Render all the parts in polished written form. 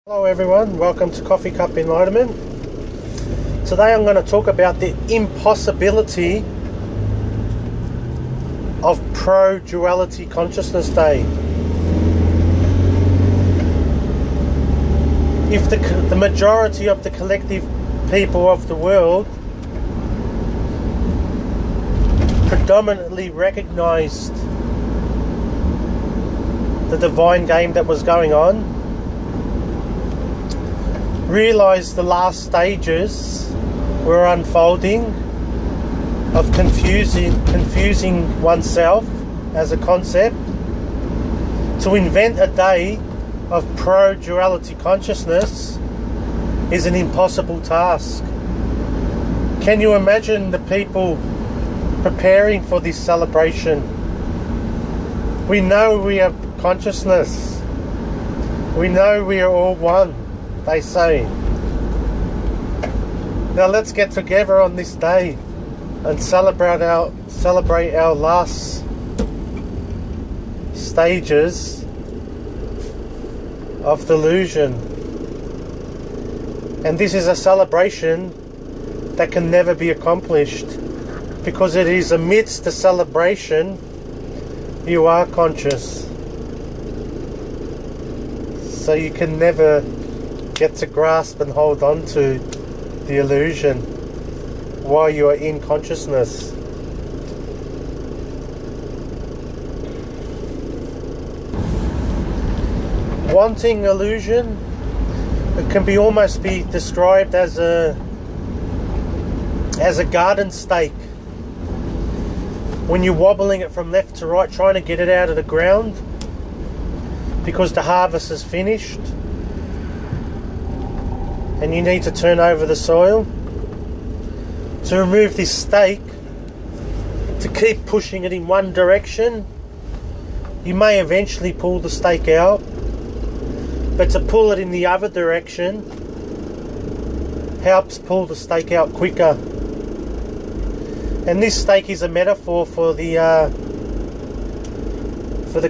Hello everyone, welcome to Coffee Cup Enlightenment. Today I'm going to talk about the impossibility of pro-duality consciousness day. If the majority of the collective people of the world predominantly recognized the divine game that was going on, realized the last stages were unfolding of confusing oneself as a concept, to invent a day of pro-duality consciousness is an impossible task. Can you imagine the people preparing for this celebration? We know we are consciousness. We know we are all one, they say. Now let's get together on this day and celebrate our last stages of delusion. And this is a celebration that can never be accomplished, because it is amidst the celebration you are conscious. So you can never get to grasp and hold on to the illusion while you are in consciousness. Wanting illusion, it can be almost be described as a garden stake. When you're wobbling it from left to right, trying to get it out of the ground because the harvest is finished, and you need to turn over the soil. To remove this stake, to keep pushing it in one direction, you may eventually pull the stake out, but to pull it in the other direction helps pull the stake out quicker. And this stake is a metaphor for the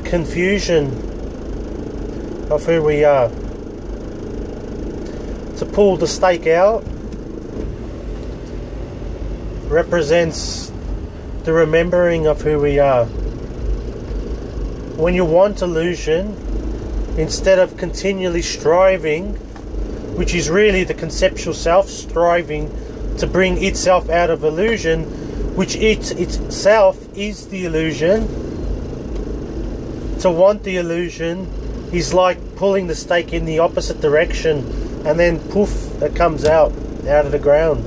confusion of who we are. To pull the stake out represents the remembering of who we are. When you want illusion, instead of continually striving, which is really the conceptual self striving to bring itself out of illusion, which itself is the illusion, to want the illusion is like pulling the stake in the opposite direction, and then poof, it comes out of the ground.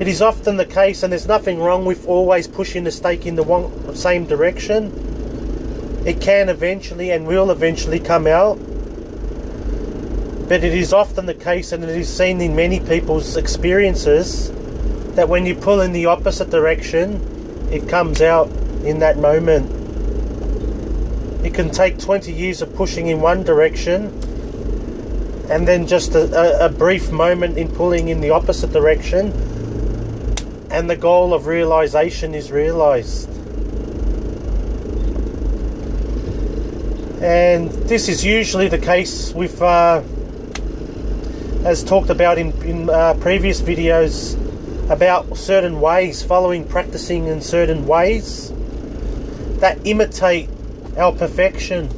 It is often the case, and there's nothing wrong with always pushing the stake in the same direction. It can eventually and will eventually come out. But it is often the case, and it is seen in many people's experiences, that when you pull in the opposite direction, it comes out in that moment. It can take 20 years of pushing in one direction, and then just a brief moment in pulling in the opposite direction, and the goal of realization is realized. And this is usually the case with, as talked about in previous videos, about certain ways, practicing in certain ways that imitate our perfection.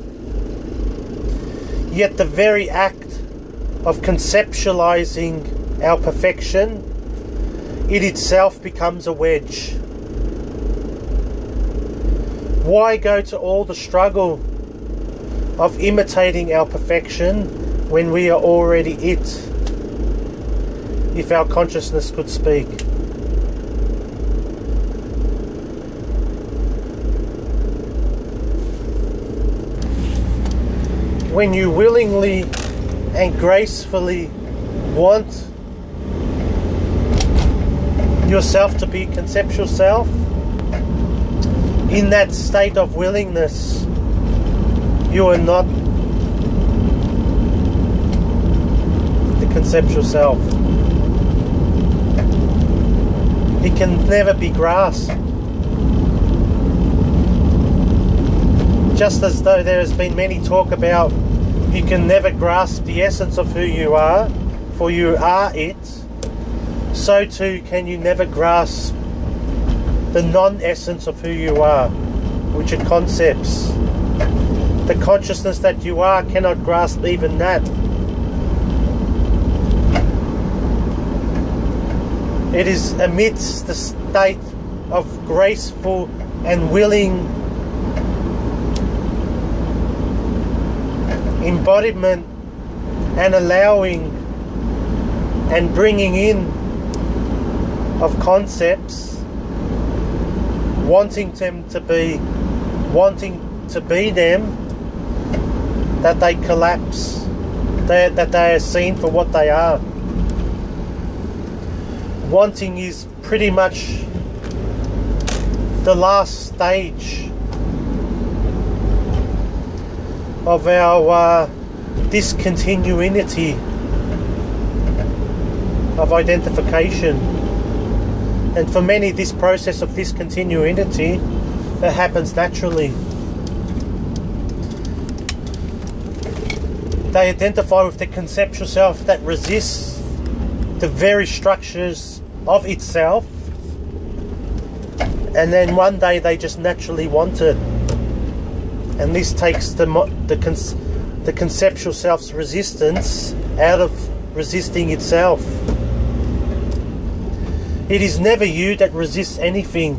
Yet the very act of conceptualizing our perfection, it itself becomes a wedge. Why go to all the struggle of imitating our perfection when we are already it, if our consciousness could speak? When you willingly and gracefully want yourself to be conceptual self, in that state of willingness, you are not the conceptual self. It can never be grasped. Just as though there has been many talk about you can never grasp the essence of who you are, for you are it, so too can you never grasp the non-essence of who you are, which are concepts. The consciousness that you are cannot grasp even that. It is amidst the state of graceful and willing embodiment and allowing and bringing in of concepts, wanting to be them, that they collapse, that they are seen for what they are. Wanting is pretty much the last stage of our discontinuity of identification. And for many, this process of discontinuity, it happens naturally. They identify with the conceptual self that resists the very structures of itself, and then one day they just naturally want it. And this takes the conceptual self's resistance out of resisting itself. It is never you that resists anything.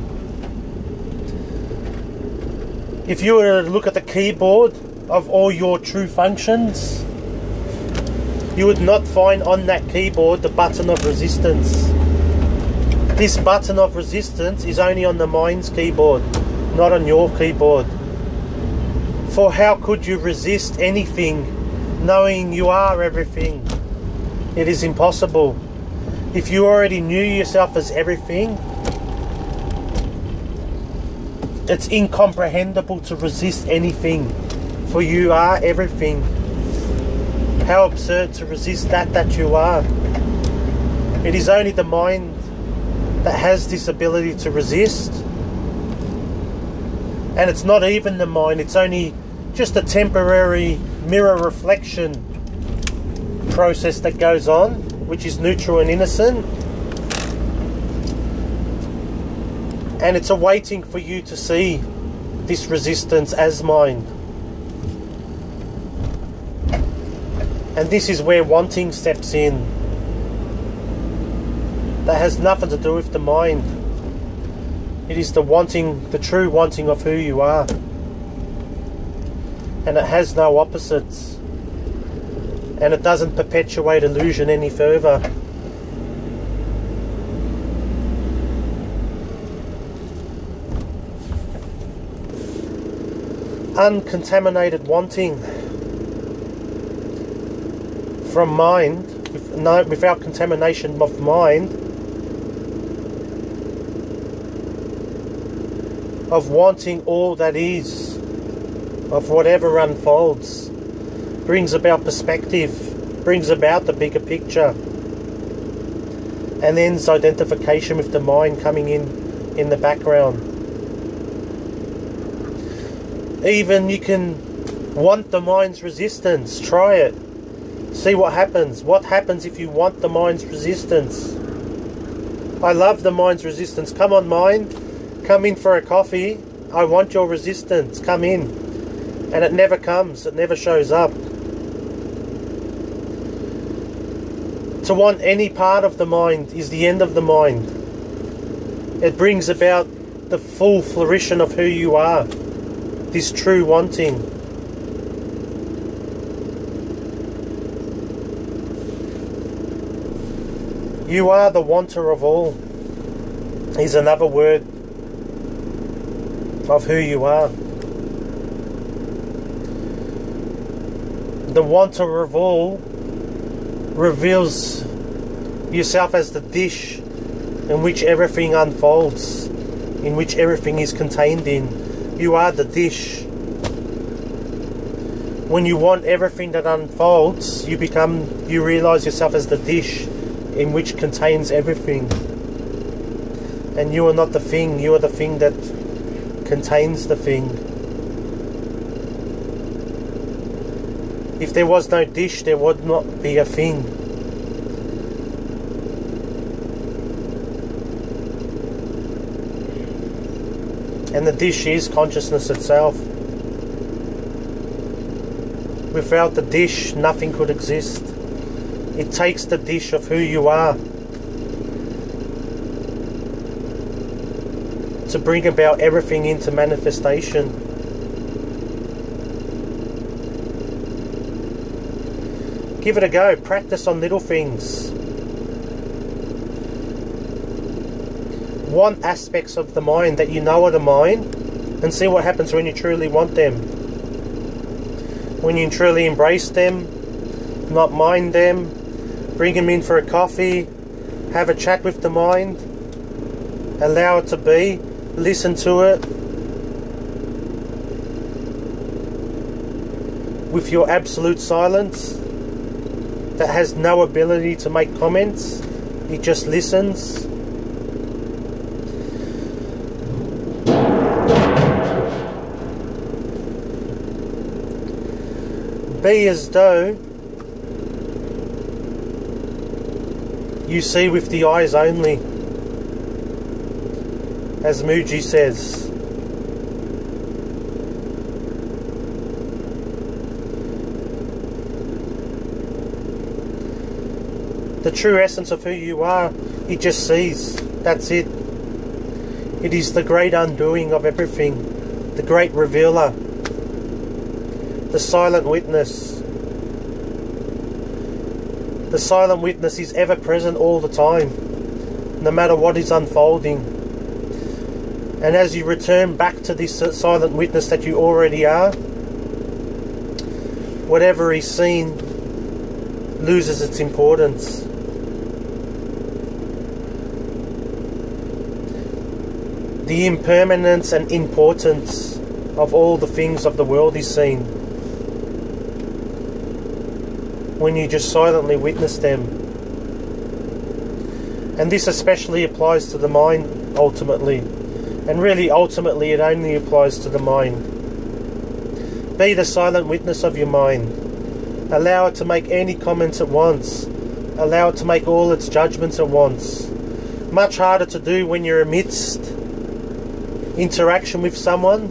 If you were to look at the keyboard of all your true functions, you would not find on that keyboard the button of resistance. This button of resistance is only on the mind's keyboard, not on your keyboard. For how could you resist anything knowing you are everything? It is impossible. If you already knew yourself as everything, it's incomprehensible to resist anything, for you are everything. How absurd to resist that you are. It is only the mind that has this ability to resist. And it's not even the mind, it's only just a temporary mirror reflection process that goes on, which is neutral and innocent. And it's awaiting for you to see this resistance as mind. And this is where wanting steps in. That has nothing to do with the mind. It is the wanting, the true wanting of who you are. And it has no opposites. And it doesn't perpetuate illusion any further. Uncontaminated wanting from mind, without contamination of mind, of wanting all that is, of whatever unfolds, brings about perspective, brings about the bigger picture, and then identification with the mind coming in the background. Even you can want the mind's resistance. Try it. See what happens. What happens if you want the mind's resistance? I love the mind's resistance. Come on, mind. Come in for a coffee. I want your resistance. Come in. And it never comes. It never shows up. To want any part of the mind is the end of the mind. It brings about the full flourishing of who you are. This true wanting. You are the wanter of all, is another word of who you are. The wanter of all reveals yourself as the dish in which everything unfolds, in which everything is contained in. You are the dish. When you want everything that unfolds, you realise yourself as the dish in which contains everything. And you are not the thing, you are the thing that contains the thing. If there was no dish, there would not be a thing. And the dish is consciousness itself. Without the dish, nothing could exist. It takes the dish of who you are to bring about everything into manifestation. Give it a go. Practice on little things. Want aspects of the mind that you know are the mind, and see what happens when you truly want them. When you truly embrace them, not mind them, bring them in for a coffee, have a chat with the mind, allow it to be, listen to it with your absolute silence that has no ability to make comments. It just listens. Be as though you see with the eyes only, as Muji says. The true essence of who you are, it just sees. That's it. It is the great undoing of everything, the great revealer, the silent witness. The silent witness is ever present all the time, no matter what is unfolding. And as you return back to this silent witness that you already are, whatever is seen loses its importance. The impermanence and importance of all the things of the world is seen when you just silently witness them. And this especially applies to the mind ultimately. And really ultimately it only applies to the mind. Be the silent witness of your mind. Allow it to make any comments at once. Allow it to make all its judgments at once. Much harder to do when you're amidst interaction with someone.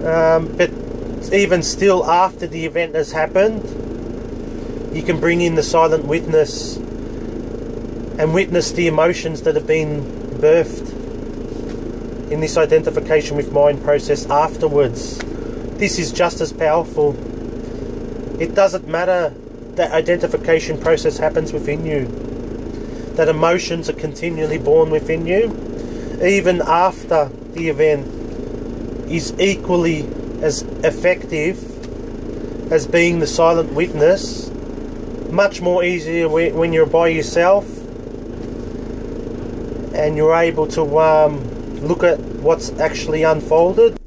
But even still, after the event has happened, you can bring in the silent witness and witness the emotions that have been birthed in this identification with mind process afterwards. This is just as powerful. It doesn't matter that identification process happens within you, that emotions are continually born within you, even after the event, is equally as effective as being the silent witness. Much more easier when you're by yourself and you're able to look at what's actually unfolded.